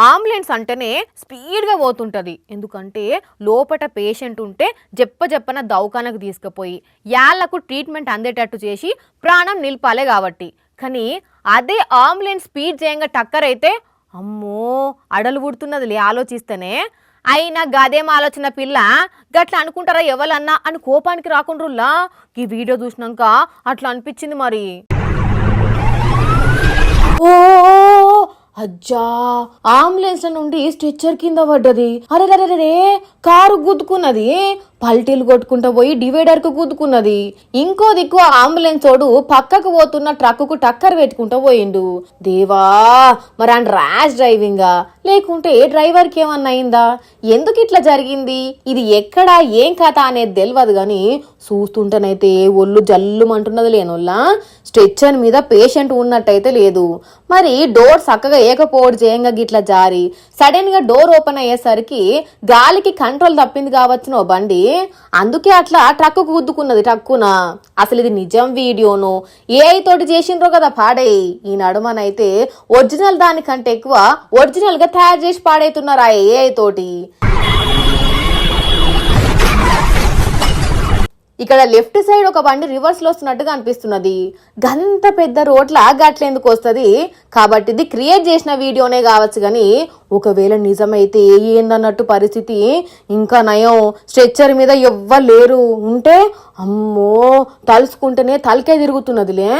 Ambulance అంటేనే స్పీడ్గా పోతుంటుంది. ఎందుకంటే లోపట పేషెంట్ ఉంటే చెప్పన దవాఖానకు తీసుకుపోయి యాళ్లకు ట్రీట్మెంట్ అందేటట్టు చేసి ప్రాణం నిలపాలే కాబట్టి. కానీ అదే అంబులెన్స్ స్పీడ్ చేయంగా టక్కర్ అయితే అమ్మో అడలు పుడుతున్నది ఆలోచిస్తేనే. అయినా గదేం ఆలోచన పిల్ల గట్లా అనుకుంటారా ఎవరన్నా అని కోపానికి రాకుండా ఈ వీడియో చూసినాక అట్లా అనిపించింది మరి. ఓ అజ్జా అంబులెన్స్ నుండి స్ట్రెచ్చర్ కింద పడ్డది. అరే కారు గుద్దుకున్నది, పల్టీలు కొట్టుకుంటా పోయి డివైడర్ కు గుద్దుకున్నది. ఇంకో దిక్కు అంబులెన్స్ ఓడు పక్కకు పోతున్న ట్రక్కు టక్కర్ పెట్టుకుంటా పోయిండు. దేవా మరి ఆయన ర్యాష్ డ్రైవింగా లేకుంటే డ్రైవర్ కి ఏమన్నా అయిందా? ఎందుకు ఇట్లా జరిగింది, ఇది ఎక్కడా ఏం కథ అనేది తెలియదు గాని చూస్తుంటేనైతే ఒళ్ళు జల్లుమంటున్నది. లేనోళ్ళ స్ట్రెచ్చర్ మీద పేషెంట్ ఉన్నట్టయితే లేదు. మరి డోర్ చక్కగా ఏకపోవడం చేయంగా గిట్లా జారి సడన్ గా డోర్ ఓపెన్ అయ్యేసరికి గాలికి కంట్రోల్ తప్పింది కావచ్చునో బండి, అందుకే అట్లా ట్రక్కు గుద్దుకున్నది టక్కున. అసలు ఇది నిజం వీడియోను ఏఐ తోటి చేసిండ్రో కదా పాడై. ఈ నడుమనైతే ఒరిజినల్ దానికంటే ఎక్కువ ఒరిజినల్ గా తయారు చేసి పాడైతున్నారు ఆ ఏఐ తోటి. ఇక్కడ లెఫ్ట్ సైడ్ ఒక బండి రివర్స్ లో వస్తున్నట్టుగా అనిపిస్తున్నది. గంత పెద్ద రోడ్ల గట్లెందుకు వస్తుంది కాబట్టి ఇది క్రియేట్ చేసిన వీడియోనే కావచ్చు గాని ఒకవేళ నిజమైతే ఏందన్నట్టు పరిస్థితి. ఇంకా నయం స్ట్రెచ్చర్ మీద ఎవ్వరు లేరు, ఉంటే అమ్మో తలుసుకుంటేనే తలకే తిరుగుతున్నదిలే.